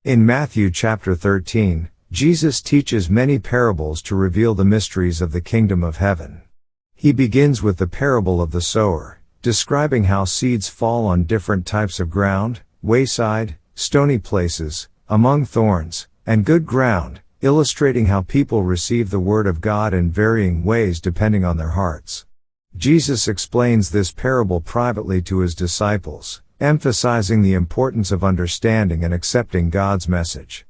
In Matthew chapter 13, Jesus teaches many parables to reveal the mysteries of the kingdom of heaven. He begins with the parable of the sower, describing how seeds fall on different types of ground, wayside, stony places, among thorns, and good ground, illustrating how people receive the word of God in varying ways depending on their hearts. Jesus explains this parable privately to his disciples, emphasizing the importance of understanding and accepting God's message.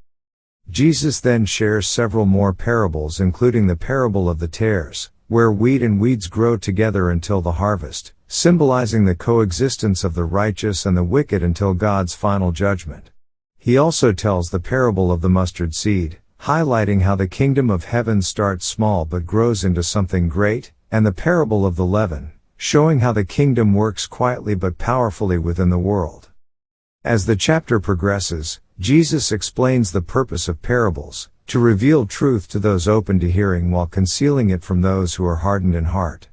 Jesus then shares several more parables, including the parable of the tares, where wheat and weeds grow together until the harvest, symbolizing the coexistence of the righteous and the wicked until God's final judgment. He also tells the parable of the mustard seed, highlighting how the kingdom of heaven starts small but grows into something great, and the parable of the leaven, showing how the kingdom works quietly but powerfully within the world. As the chapter progresses, Jesus explains the purpose of parables, to reveal truth to those open to hearing while concealing it from those who are hardened in heart.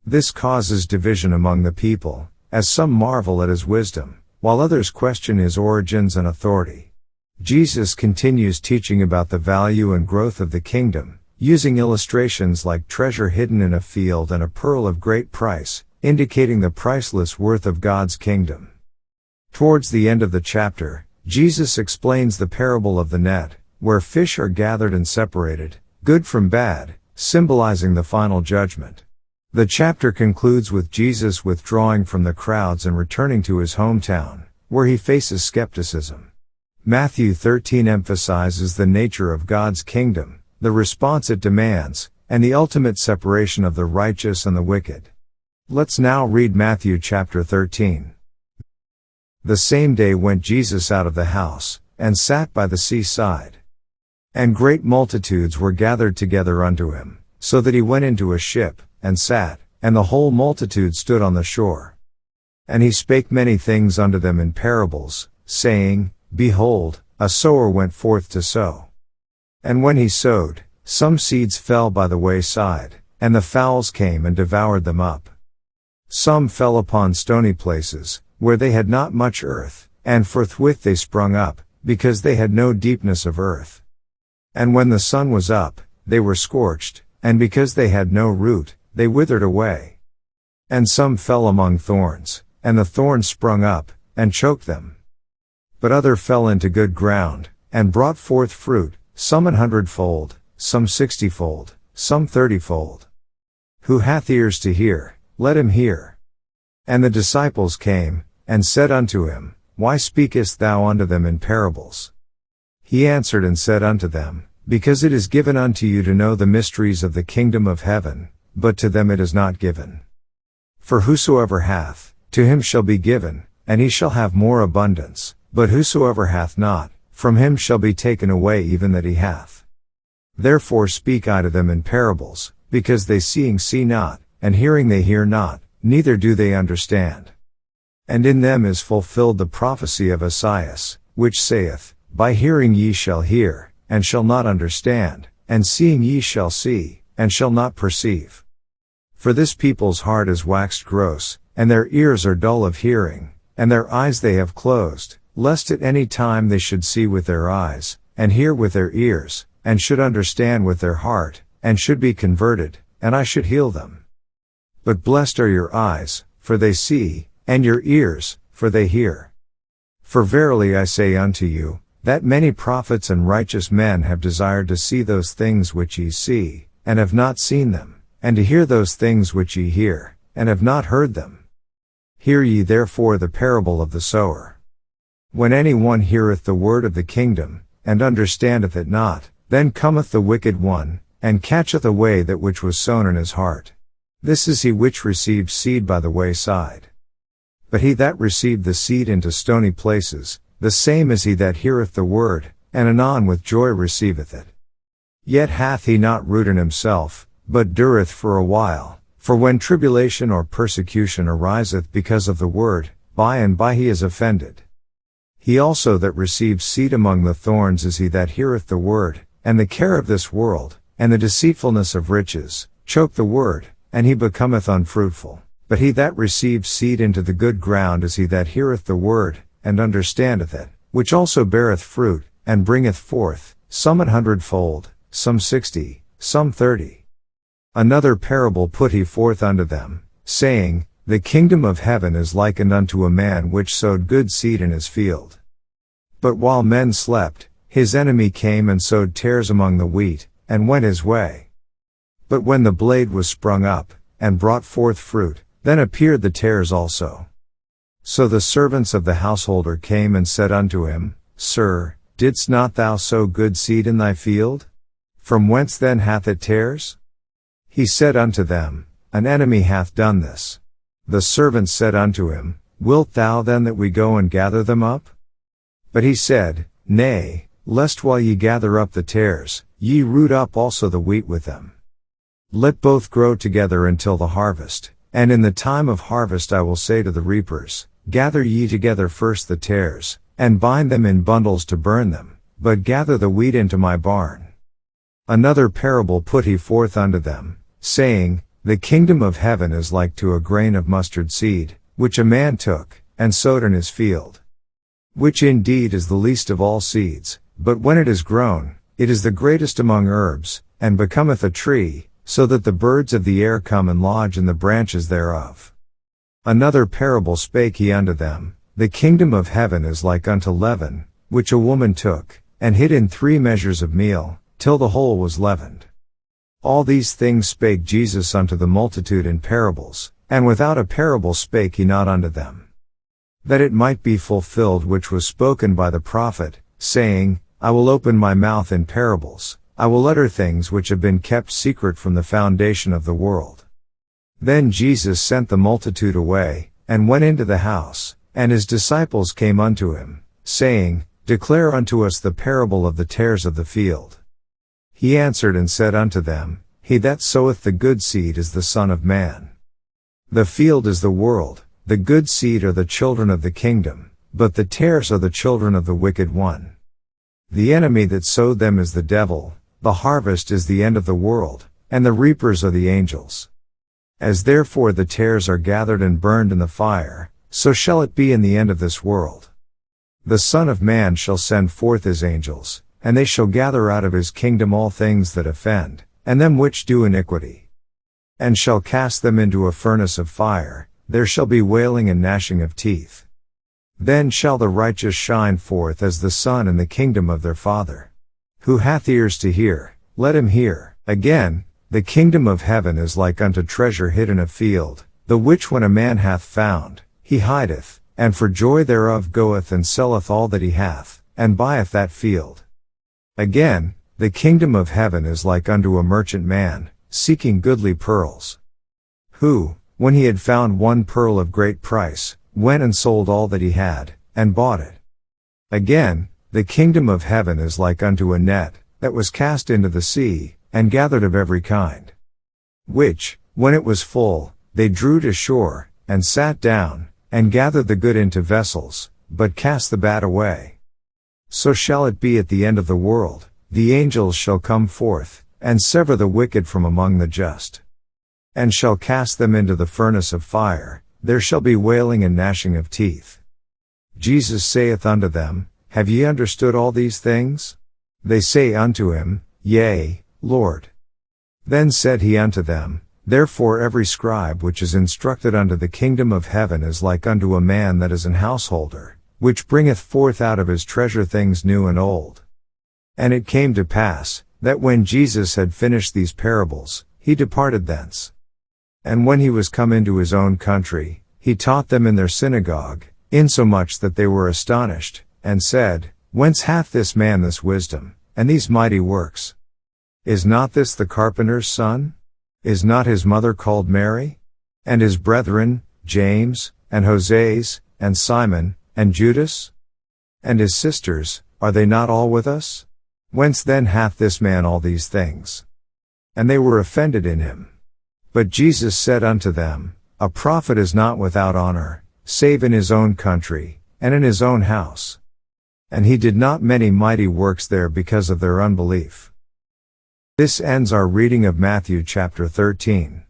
This causes division among the people, as some marvel at his wisdom, while others question his origins and authority. Jesus continues teaching about the value and growth of the kingdom, using illustrations like treasure hidden in a field and a pearl of great price, indicating the priceless worth of God's kingdom. Towards the end of the chapter, Jesus explains the parable of the net, where fish are gathered and separated, good from bad, symbolizing the final judgment. The chapter concludes with Jesus withdrawing from the crowds and returning to his hometown, where he faces skepticism. Matthew 13 emphasizes the nature of God's kingdom, the response it demands, and the ultimate separation of the righteous and the wicked. Let's now read Matthew chapter 13. The same day went Jesus out of the house, and sat by the seaside. And great multitudes were gathered together unto him, so that he went into a ship, and sat, and the whole multitude stood on the shore. And he spake many things unto them in parables, saying, Behold, a sower went forth to sow. And when he sowed, some seeds fell by the wayside, and the fowls came and devoured them up. Some fell upon stony places, where they had not much earth, and forthwith they sprung up, because they had no deepness of earth. And when the sun was up, they were scorched, and because they had no root, they withered away. And some fell among thorns, and the thorns sprung up, and choked them. But other fell into good ground, and brought forth fruit, some 100-fold, some 60-fold, some 30-fold. Who hath ears to hear, let him hear. And the disciples came, and said unto him, Why speakest thou unto them in parables? He answered and said unto them, Because it is given unto you to know the mysteries of the kingdom of heaven, but to them it is not given. For whosoever hath, to him shall be given, and he shall have more abundance, but whosoever hath not, from him shall be taken away even that he hath. Therefore speak I to them in parables, because they seeing see not, and hearing they hear not, neither do they understand. And in them is fulfilled the prophecy of Esaias, which saith, By hearing ye shall hear, and shall not understand, and seeing ye shall see, and shall not perceive. For this people's heart is waxed gross, and their ears are dull of hearing, and their eyes they have closed, lest at any time they should see with their eyes, and hear with their ears, and should understand with their heart, and should be converted, and I should heal them. But blessed are your eyes, for they see, and your ears, for they hear. For verily I say unto you, that many prophets and righteous men have desired to see those things which ye see, and have not seen them, and to hear those things which ye hear, and have not heard them. Hear ye therefore the parable of the sower. When any one heareth the word of the kingdom, and understandeth it not, then cometh the wicked one, and catcheth away that which was sown in his heart. This is he which received seed by the wayside. But he that received the seed into stony places, the same is he that heareth the word, and anon with joy receiveth it. Yet hath he not root in himself, but dureth for a while. For when tribulation or persecution ariseth because of the word, by and by he is offended. He also that received seed among the thorns is he that heareth the word, and the care of this world, and the deceitfulness of riches, choke the word, and he becometh unfruitful. But he that received seed into the good ground is he that heareth the word, and understandeth it, which also beareth fruit, and bringeth forth, some 100-fold, some 60, some 30. Another parable put he forth unto them, saying, The kingdom of heaven is likened unto a man which sowed good seed in his field. But while men slept, his enemy came and sowed tares among the wheat, and went his way. But when the blade was sprung up, and brought forth fruit, then appeared the tares also. So the servants of the householder came and said unto him, Sir, didst not thou sow good seed in thy field? From whence then hath it tares? He said unto them, An enemy hath done this. The servants said unto him, Wilt thou then that we go and gather them up? But he said, Nay, lest while ye gather up the tares, ye root up also the wheat with them. Let both grow together until the harvest, and in the time of harvest I will say to the reapers, Gather ye together first the tares, and bind them in bundles to burn them, but gather the wheat into my barn. Another parable put he forth unto them, saying, The kingdom of heaven is like to a grain of mustard seed, which a man took, and sowed in his field. Which indeed is the least of all seeds, but when it is grown, it is the greatest among herbs, and becometh a tree, so that the birds of the air come and lodge in the branches thereof. Another parable spake he unto them, The kingdom of heaven is like unto leaven, which a woman took, and hid in 3 measures of meal, till the whole was leavened. All these things spake Jesus unto the multitude in parables, and without a parable spake he not unto them. That it might be fulfilled which was spoken by the prophet, saying, I will open my mouth in parables, I will utter things which have been kept secret from the foundation of the world. Then Jesus sent the multitude away, and went into the house, and his disciples came unto him, saying, Declare unto us the parable of the tares of the field. He answered and said unto them, He that soweth the good seed is the Son of Man. The field is the world, the good seed are the children of the kingdom, but the tares are the children of the wicked one. The enemy that sowed them is the devil, the harvest is the end of the world, and the reapers are the angels. As therefore the tares are gathered and burned in the fire, so shall it be in the end of this world. The Son of Man shall send forth his angels, and they shall gather out of his kingdom all things that offend, and them which do iniquity. And shall cast them into a furnace of fire, there shall be wailing and gnashing of teeth. Then shall the righteous shine forth as the sun in the kingdom of their Father. Who hath ears to hear, let him hear. Again, the kingdom of heaven is like unto treasure hid in a field, the which when a man hath found, he hideth, and for joy thereof goeth and selleth all that he hath, and buyeth that field. Again, the kingdom of heaven is like unto a merchant man, seeking goodly pearls. Who, when he had found one pearl of great price, went and sold all that he had, and bought it. Again, the kingdom of heaven is like unto a net, that was cast into the sea, and gathered of every kind. Which, when it was full, they drew to shore, and sat down, and gathered the good into vessels, but cast the bad away. So shall it be at the end of the world, the angels shall come forth, and sever the wicked from among the just. And shall cast them into the furnace of fire, there shall be wailing and gnashing of teeth. Jesus saith unto them, Have ye understood all these things? They say unto him, Yea, Lord. Then said he unto them, Therefore every scribe which is instructed unto the kingdom of heaven is like unto a man that is an householder, which bringeth forth out of his treasure things new and old. And it came to pass, that when Jesus had finished these parables, he departed thence. And when he was come into his own country, he taught them in their synagogue, insomuch that they were astonished, and said, Whence hath this man this wisdom, and these mighty works? Is not this the carpenter's son? Is not his mother called Mary? And his brethren, James, and Joses, and Simon, and Judas? And his sisters, are they not all with us? Whence then hath this man all these things? And they were offended in him. But Jesus said unto them, A prophet is not without honor, save in his own country, and in his own house. And he did not many mighty works there because of their unbelief. This ends our reading of Matthew chapter 13.